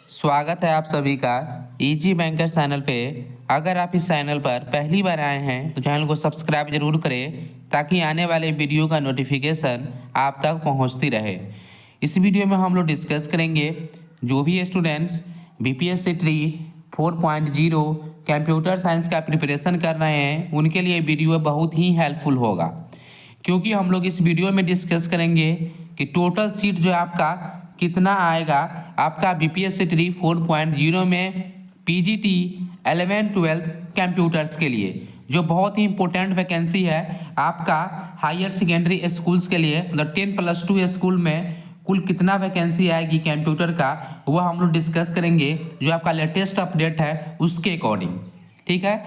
स्वागत है आप सभी का इजी बैंकर चैनल पे। अगर आप इस चैनल पर पहली बार आए हैं तो चैनल को सब्सक्राइब जरूर करें ताकि आने वाले वीडियो का नोटिफिकेशन आप तक पहुंचती रहे। इस वीडियो में हम लोग डिस्कस करेंगे जो भी students BPSC tree 4.0 computer science का प्रिपरेशन कर रहे हैं उनके लिए वीडियो बहुत ही हेल्पफुल होगा, क्योंकि हम लोग इस वीडियो में डिस्कस करेंगे कि टोटल सीट जो है आपका कितना आएगा आपका बीपीएससी ट्री 4.0 में पीजीटी 11-12 कंप्यूटर्स के लिए, जो बहुत ही इंपॉर्टेंट वैकेंसी है आपका हायर सेकेंडरी स्कूल्स के लिए। मतलब 10+2 स्कूल में कुल कितना वैकेंसी आएगी कंप्यूटर का, वह हम लोग डिस्कस करेंगे जो आपका लेटेस्ट अपडेट है उसके अकॉर्डिंग। ठीक है,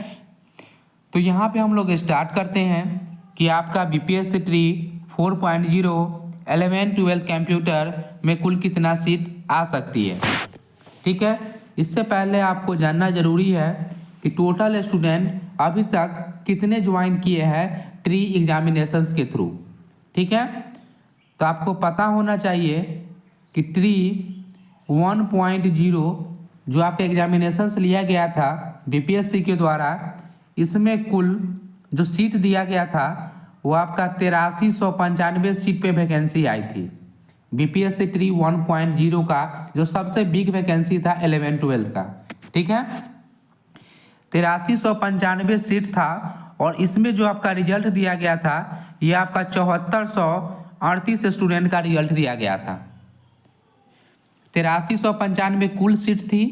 तो यहाँ पे हम लोग स्टार्ट करते हैं कि आपका बीपीएससी ट्री 4.0 11-12 कंप्यूटर में कुल कितना सीट आ सकती है। ठीक है, इससे पहले आपको जानना जरूरी है कि टोटल स्टूडेंट अभी तक कितने ज्वाइन किए हैं ट्री एग्जामिनेशंस के थ्रू। ठीक है, तो आपको पता होना चाहिए कि ट्री 1.0 जो आपके एग्जामिनेशंस लिया गया था बीपीएससी के द्वारा, इसमें कुल जो सीट दिया गया था वो आपका 8395 सीट पे वैकेंसी आई थी। बीपीएससी ट्री 1.0 का जो सबसे बिग वैकेंसी था 11-12 का। ठीक है, 8395 सीट था और इसमें जो आपका रिजल्ट दिया गया था ये आपका 7438 स्टूडेंट का रिजल्ट दिया गया था। 8395 कुल सीट थी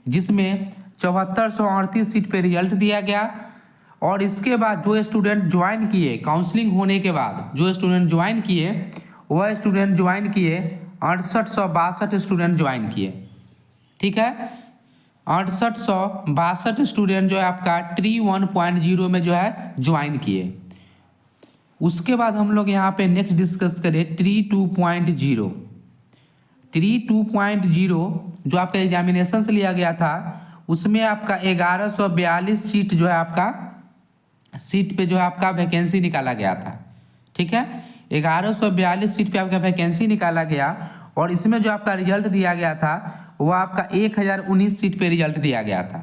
जिसमें 7438 सीट पे रिजल्ट दिया गया। और इसके बाद जो स्टूडेंट ज्वाइन किए काउंसलिंग होने के बाद, जो स्टूडेंट ज्वाइन किए वह स्टूडेंट ज्वाइन किए 6862 स्टूडेंट ज्वाइन किए। ठीक है, 6862 स्टूडेंट जो है आपका ट्री 1.0 में जो है ज्वाइन किए। उसके बाद हम लोग यहाँ पे नेक्स्ट डिस्कस करें ट्री 2.0। ट्री 2.0 जो आपका एग्जामिनेशन से लिया गया था उसमें आपका 1142 सीट जो है आपका सीट पे जो है आपका वैकेंसी निकाला गया था। ठीक है, 1142 सीट पे आपका वैकेंसी निकाला गया और इसमें जो आपका रिजल्ट दिया गया था वो आपका 1019 सीट पे रिजल्ट दिया गया था।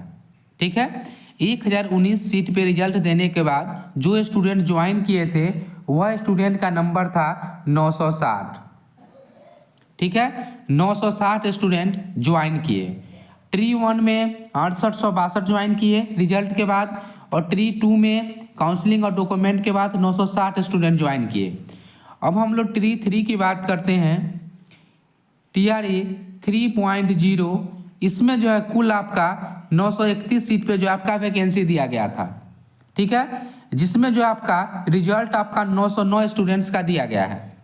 ठीक है, 1019 सीट पे रिजल्ट देने के बाद जो स्टूडेंट ज्वाइन किए थे वह स्टूडेंट का नंबर था 960। ठीक है, 960 स्टूडेंट ज्वाइन किए। ट्री 1 में 6862 ज्वाइन किए रिजल्ट के बाद और ट्री 2 में काउंसलिंग और डॉक्यूमेंट के बाद 960 स्टूडेंट ज्वाइन किए। अब हम लोग ट्री 3 की बात करते हैं, टीआरई 3.0। इसमें जो है कुल आपका 931 सीट पे जो आपका वैकेंसी दिया गया था। ठीक है, जिसमें जो आपका रिजल्ट आपका 909 स्टूडेंट्स का दिया गया है।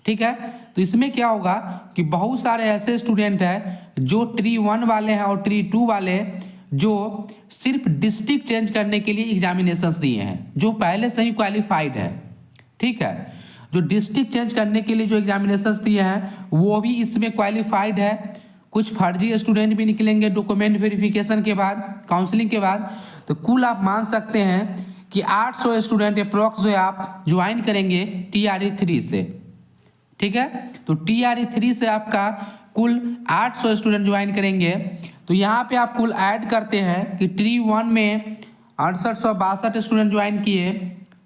ठीक है, तो इसमें क्या होगा कि बहुत सारे ऐसे स्टूडेंट हैं जो ट्री 1 वाले हैं और ट्री 2 वाले जो सिर्फ डिस्ट्रिक्ट चेंज करने के लिए एग्जामिनेशंस दिए हैं, जो पहले से ही क्वालिफाइड है। ठीक है, जो डिस्ट्रिक्ट चेंज करने के लिए जो एग्जामिनेशंस दिए हैं वो भी इसमें क्वालिफाइड है। कुछ फर्जी स्टूडेंट भी निकलेंगे डॉक्यूमेंट वेरिफिकेशन के बाद, काउंसलिंग के बाद। तो कुल आप मान सकते हैं कि 800 स्टूडेंट अप्रॉक्स जो आप ज्वाइन करेंगे टीआरई 3 से। ठीक है, तो टीआरई 3 से आपका कुल 800 स्टूडेंट ज्वाइन करेंगे। तो यहाँ पे आप कुल ऐड करते हैं कि ट्री 1 में 6862 स्टूडेंट ज्वाइन किए,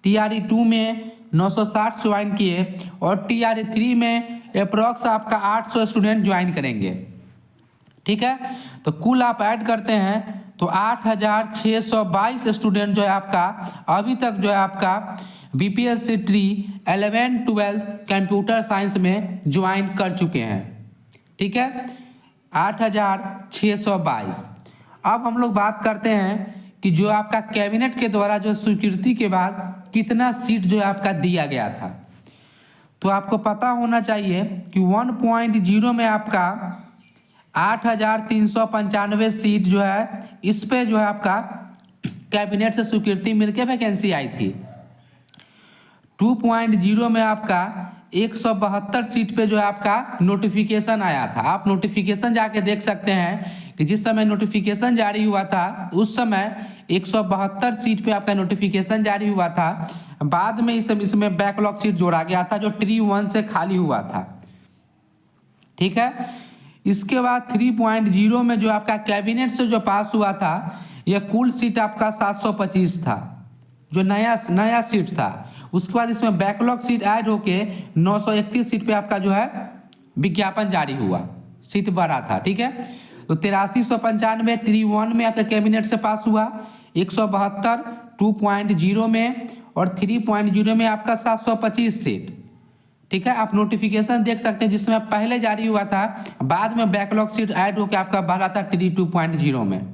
टीआरई 2 में 960 ज्वाइन किए और टीआरई 3 में अप्रॉक्स आपका 800 स्टूडेंट ज्वाइन करेंगे। ठीक है, तो कुल आप ऐड करते हैं तो 8622 स्टूडेंट जो है आपका अभी तक जो है आपका बीपीएससी ट्री 11-12 कंप्यूटर साइंस में ज्वाइन कर चुके हैं। ठीक है, 8622। अब हम लोग बात करते हैं कि जो आपका कैबिनेट के द्वारा जो स्वीकृति के बाद कितना सीट जो है आपका दिया गया था। तो आपको पता होना चाहिए कि 1.0 में आपका 8395 सीट जो है इस पे जो है आपका कैबिनेट से स्वीकृति मिलकर वैकेंसी आई थी। 2.0 में आपका 172 सीट पे जो है आपका नोटिफिकेशन आया था। आप नोटिफिकेशन जाके देख सकते हैं कि जिस समय नोटिफिकेशन जारी हुआ था उस समय 172 सीट पे आपका नोटिफिकेशन जारी हुआ था। बाद में इसमें बैकलॉग सीट जोड़ा गया था जो ट्री 1 से खाली हुआ था। ठीक है, इसके बाद 3.0 में जो आपका कैबिनेट से जो पास हुआ था, यह कुल सीट आपका 725 था, जो नया सीट था। उसके बाद इसमें बैकलॉग सीट ऐड होके 931 सीट पे आपका जो है विज्ञापन जारी हुआ, सीट बढ़ा था। ठीक है, तो 8395 ट्री 1 में आपका कैबिनेट से पास हुआ, 172 2.0 में और 3.0 में आपका 725 सीट। ठीक है, आप नोटिफिकेशन देख सकते हैं जिसमें पहले जारी हुआ था, बाद में बैकलॉग सीट ऐड होकर आपका बढ़ा था ट्री 2.0 में।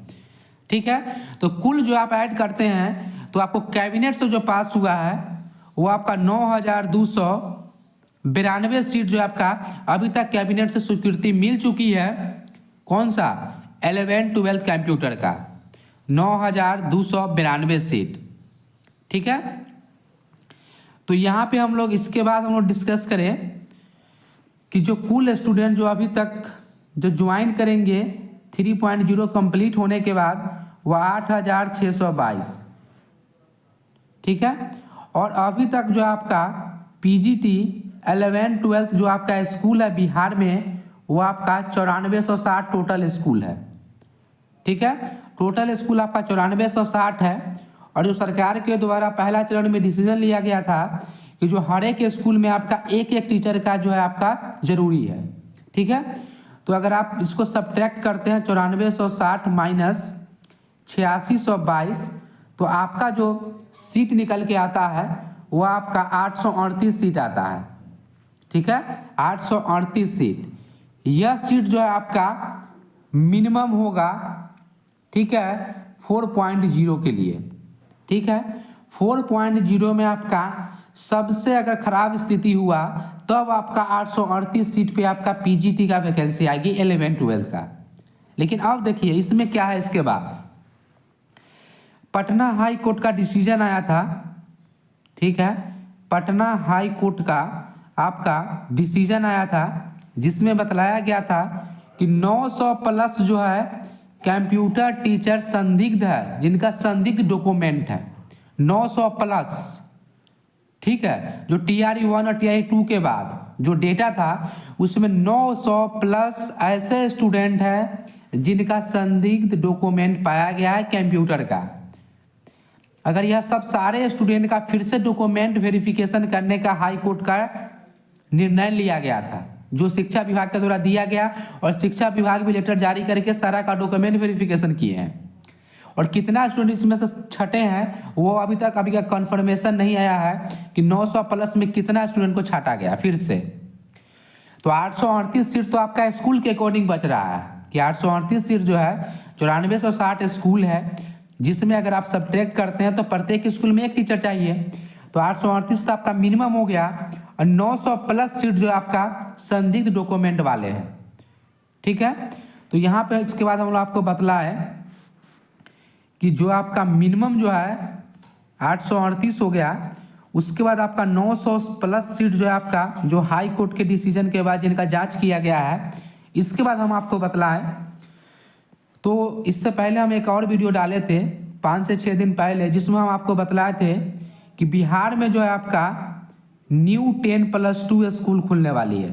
ठीक है, तो कुल जो आप ऐड करते हैं तो आपको कैबिनेट से जो पास हुआ है वो आपका 9292 सीट जो आपका अभी तक कैबिनेट से स्वीकृति मिल चुकी है। कौन सा? 11-12 कंप्यूटर का 9292 सीट। ठीक है, तो यहाँ पे हम लोग इसके बाद हम लोग डिस्कस करें कि जो कुल स्टूडेंट जो अभी तक जो ज्वाइन करेंगे 3.0 कंप्लीट होने के बाद वह 8622। ठीक है, और अभी तक जो आपका पीजीटी 11-12 जो आपका स्कूल है बिहार में वो आपका 9460 टोटल स्कूल है। ठीक है, टोटल स्कूल आपका 9460 है। और जो सरकार के द्वारा पहला चरण में डिसीजन लिया गया था कि जो हर एक स्कूल में आपका एक एक टीचर का जो है आपका जरूरी है। ठीक है, तो अगर आप इसको सब्ट्रैक्ट करते हैं 9460 माइनस 8622 तो आपका जो सीट निकल के आता है वो आपका 838 सीट आता है। ठीक है, 838 सीट। यह सीट जो है आपका मिनिमम होगा। ठीक है, 4.0 के लिए। ठीक है, 4.0 में आपका सबसे अगर खराब स्थिति हुआ तब आपका 838 सीट पे आपका पीजीटी का वैकेंसी आएगी 11-12 का। लेकिन अब देखिए इसमें क्या है, इसके बाद पटना हाई कोर्ट का डिसीजन आया था। ठीक है, पटना हाई कोर्ट का आपका डिसीजन आया था जिसमें बतलाया गया था कि 900 प्लस जो है कंप्यूटर टीचर संदिग्ध है, जिनका संदिग्ध डॉक्यूमेंट है 900 प्लस। ठीक है, जो TRE 1 और TRE 2 के बाद जो डेटा था उसमें 900 प्लस ऐसे स्टूडेंट हैं जिनका संदिग्ध डॉक्यूमेंट पाया गया है कंप्यूटर का। अगर यह सब सारे स्टूडेंट का फिर से डॉक्यूमेंट वेरिफिकेशन करने का हाई कोर्ट का निर्णय लिया गया था, जो शिक्षा विभाग के द्वारा दिया गया, और शिक्षा विभाग भी लेटर जारी करके सारा का डॉक्यूमेंट वेरिफिकेशन किए हैं। और कितना स्टूडेंट इसमें से छटे हैं वो अभी का कंफर्मेशन नहीं आया है कि 900 प्लस में कितना स्टूडेंट को छाटा गया फिर से। तो 838 सीट तो आपका स्कूल के अकॉर्डिंग बच रहा है कि 838 सीट जो है 9460 स्कूल है, जिसमें अगर आप सब्ट्रैक्ट करते हैं तो प्रत्येक स्कूल में एक टीचर चाहिए। तो 838 तो आपका मिनिमम हो गया, और 900 प्लस सीट जो आपका संदिग्ध डॉक्यूमेंट वाले हैं। ठीक है, तो यहाँ पे इसके बाद हम लोग आपको बतलाए कि जो आपका मिनिमम जो है 838 हो गया, उसके बाद आपका 900 प्लस सीट जो है आपका जो हाई कोर्ट के डिसीजन के बाद जिनका जांच किया गया है, इसके बाद हम आपको बतलाएं। तो इससे पहले हम एक और वीडियो डाले थे 5 से 6 दिन पहले, जिसमें हम आपको बतलाए थे कि बिहार में जो है आपका न्यू 10+2 स्कूल खुलने वाली है।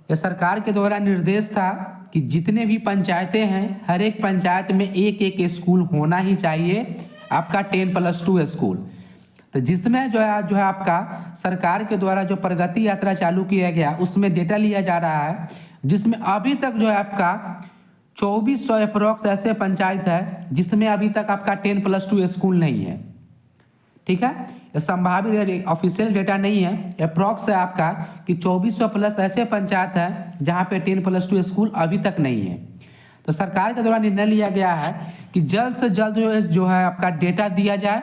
यह सरकार के द्वारा निर्देश था कि जितने भी पंचायतें हैं हर एक पंचायत में एक एक स्कूल होना ही चाहिए आपका 10+2 स्कूल। तो जिसमें जो है आपका सरकार के द्वारा जो प्रगति यात्रा चालू किया गया उसमें डेटा लिया जा रहा है, जिसमें अभी तक जो है आपका 2400 अप्रोक्स ऐसे पंचायत है जिसमें अभी तक आपका 10+2 स्कूल नहीं है। ठीक है, ये संभावित ऑफिशियल डेटा नहीं है, अप्रोक्स है आपका कि 2400 प्लस ऐसे पंचायत है जहाँ पे 10+2 स्कूल अभी तक नहीं है। तो सरकार के द्वारा निर्णय लिया गया है कि जल्द से जल्द जो है आपका डेटा दिया जाए,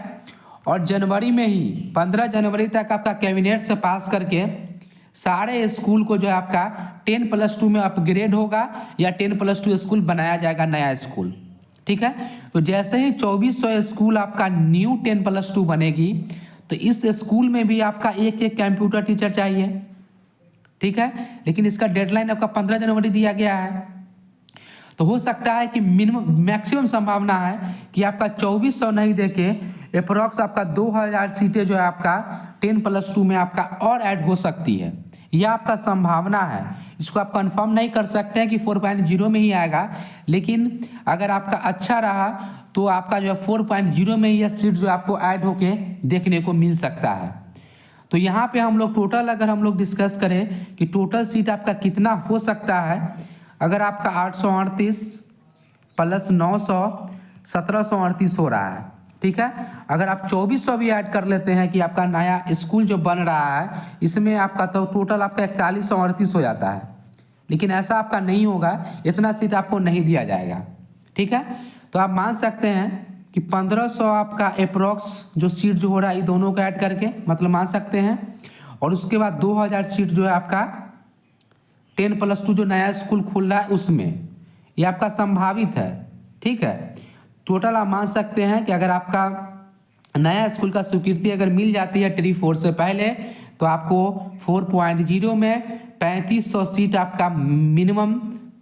और जनवरी में ही 15 जनवरी तक आपका कैबिनेट से पास करके सारे स्कूल को जो है आपका 10+2 में अपग्रेड होगा या 10+2 स्कूल बनाया जाएगा, नया स्कूल। ठीक है, तो जैसे ही 2400 स्कूल आपका न्यू 10+2 बनेगी तो इस स्कूल में भी आपका एक एक कंप्यूटर टीचर चाहिए। ठीक है, लेकिन इसका डेडलाइन आपका 15 जनवरी दिया गया है। तो हो सकता है कि मैक्सिमम संभावना है कि आपका 2400 नहीं देके अप्रोक्स आपका 2000 सीटें जो है आपका 10+2 में आपका और ऐड हो सकती है, यह आपका संभावना है। इसको आप कंफर्म नहीं कर सकते हैं कि 4.0 में ही आएगा, लेकिन अगर आपका अच्छा रहा तो आपका जो है 4.0 में यह सीट जो आपको ऐड होके देखने को मिल सकता है। तो यहाँ पे हम लोग टोटल अगर हम लोग डिस्कस करें कि टोटल सीट आपका कितना हो सकता है, अगर आपका 838 प्लस 900 1738 हो रहा है, ठीक है। अगर आप 2400 भी ऐड कर लेते हैं कि आपका नया स्कूल जो बन रहा है इसमें आपका तो टोटल आपका 4138 हो जाता है, लेकिन ऐसा आपका नहीं होगा, इतना सीट आपको नहीं दिया जाएगा, ठीक है। तो आप मान सकते हैं कि 1500 आपका अप्रोक्स जो सीट जो हो रहा है ये दोनों को ऐड करके मतलब मान सकते हैं, और उसके बाद 2000 सीट जो है आपका 10+2 जो नया स्कूल खुल रहा है उसमें, ये आपका संभावित है, ठीक है। टोटल आप मान सकते हैं कि अगर आपका नया स्कूल का स्वीकृति अगर मिल जाती है ट्री 4 से पहले तो आपको 4.0 में 3500 सीट आपका मिनिमम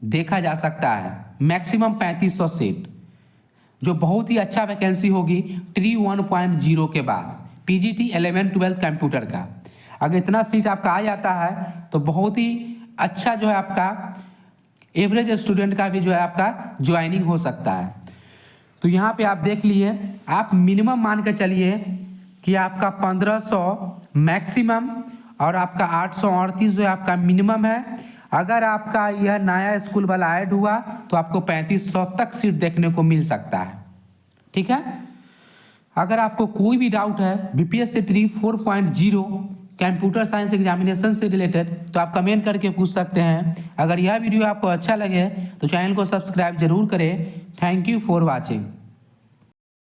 देखा जा सकता है, मैक्सिमम 3500 सीट, जो बहुत ही अच्छा वैकेंसी होगी ट्री 1.0 के बाद पीजीटी 11-12 कंप्यूटर का। अगर इतना सीट आपका आ जाता है तो बहुत ही अच्छा जो है आपका एवरेज स्टूडेंट का भी जो है आपका ज्वाइनिंग हो सकता है। तो यहाँ पे आप देख लिए, आप मिनिमम मान के चलिए कि आपका 1500 मैक्सिमम और आपका 838 जो है आपका मिनिमम है। अगर आपका यह नया स्कूल वाला ऐड हुआ तो आपको 3500 तक सीट देखने को मिल सकता है, ठीक है। अगर आपको कोई भी डाउट है BPSC tree 4.0 computer science examination से रिलेटेड तो आप कमेंट करके पूछ सकते हैं। अगर यह वीडियो आपको अच्छा लगे तो चैनल को सब्सक्राइब जरूर करें। Thank you for watching.